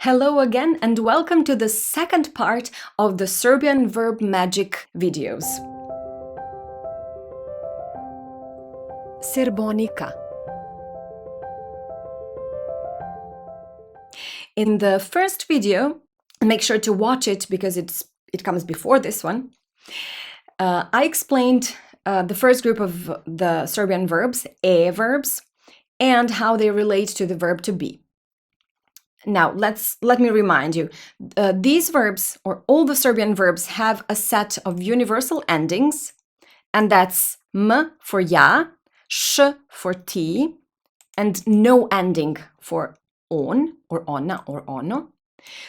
Hello again and welcome to the second part of the Serbian Verb Magic videos. Serbonika. In the first video, make sure to watch it because it comes before this one. I explained the first group of the Serbian verbs, A verbs, and how they relate to the verb to be. Now, let me remind you, these verbs, or all the Serbian verbs, have a set of universal endings, and that's m for ja, sh for ti, and no ending for on, or ona, or ono,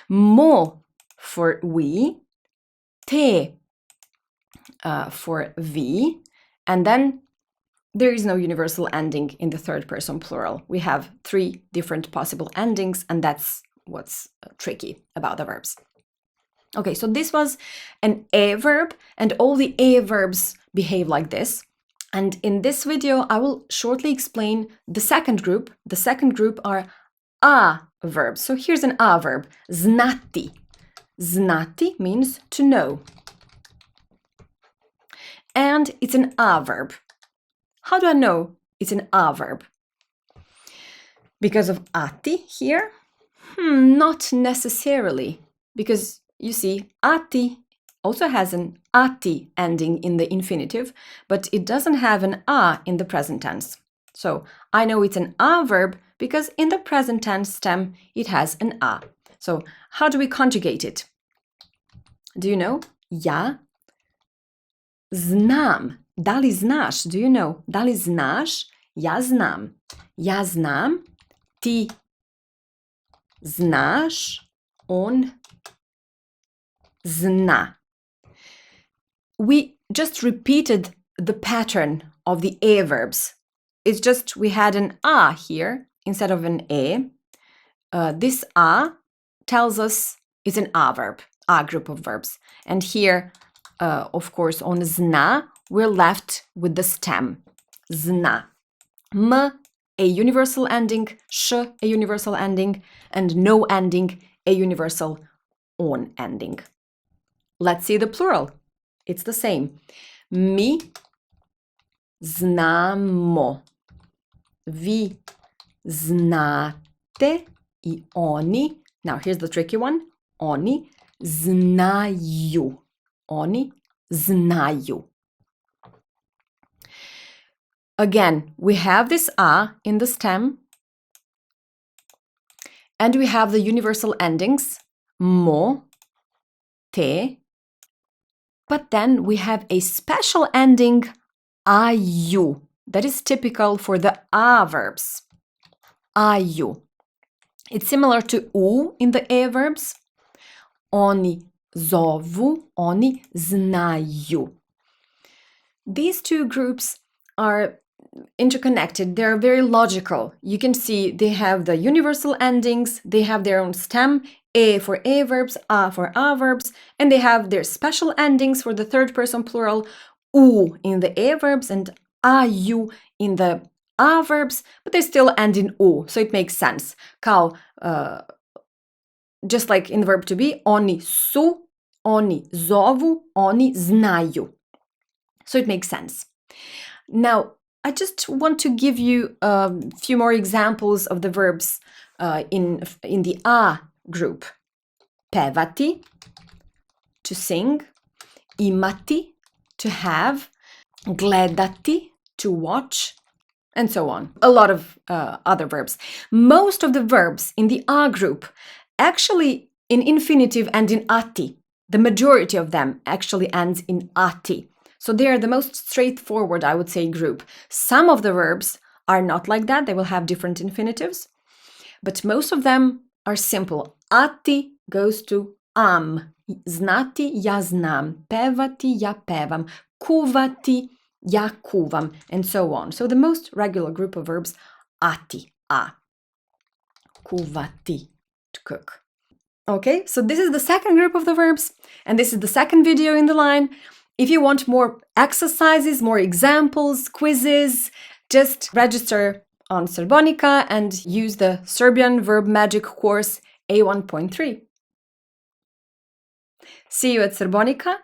mo for we, te for vi, and then there is no universal ending in the third person plural. We have three different possible endings, and that's what's tricky about the verbs. Okay, so this was an A verb, and all the A verbs behave like this. And in this video, I will shortly explain the second group. The second group are A verbs. So here's an A verb, znati. Znati means to know. And it's an A verb. How do I know it's an A verb? Because of ati here? Not necessarily, because you see, ati also has an ati ending in the infinitive, but it doesn't have an a in the present tense. So I know it's an A verb because in the present tense stem it has an a. So how do we conjugate it? Do you know? Ja znam. Da li znaš? Do you know? Da li znaš? Ja znam. Ja znam. Ti znaš. On zna. We just repeated the pattern of the A verbs. It's just we had an A here instead of an A. This A tells us it's an A verb, A group of verbs. And here, of course, on zna, we're left with the stem, zna. M, a universal ending, sh, a universal ending, and no ending, a universal on ending. Let's see the plural. It's the same. Mi znamo. Vi znate I oni. Now here's the tricky one. Oni znaju. Oni znaju. Again, we have this A in the stem, and we have the universal endings, mo, te, but then we have a special ending, aju, that is typical for the A verbs, aju. It's similar to u in the A verbs. Oni zovu, oni znaju. These two groups are interconnected. They're very logical. You can see they have the universal endings, they have their own stem, A for A verbs, A for A verbs, and they have their special endings for the third person plural, u in the A verbs and aju in the A verbs, but they still end in u, so it makes sense. Kao, just like in the verb to be, oni su, oni zovu, oni znaju. So it makes sense. Now, I just want to give you a few more examples of the verbs in the A group. Pevati, to sing. Imati, to have. Gledati, to watch. And so on. A lot of other verbs. Most of the verbs in the A group actually in infinitive and in ati. The majority of them actually ends in ati. So they are the most straightforward, I would say, group. Some of the verbs are not like that. They will have different infinitives. But most of them are simple. Ati goes to am. Znati, ja znam. Pevati, ja pevam. Kuvati, ja kuvam. And so on. So the most regular group of verbs, ati, a. Kuvati, to cook. Okay, so this is the second group of the verbs. And this is the second video in the line. If you want more exercises, more examples, quizzes, just register on Serbonika and use the Serbian Verb Magic course A1.3. See you at Serbonica,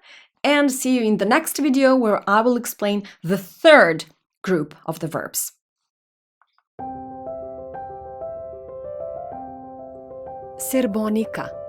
and see you in the next video where I will explain the third group of the verbs. Serbonica.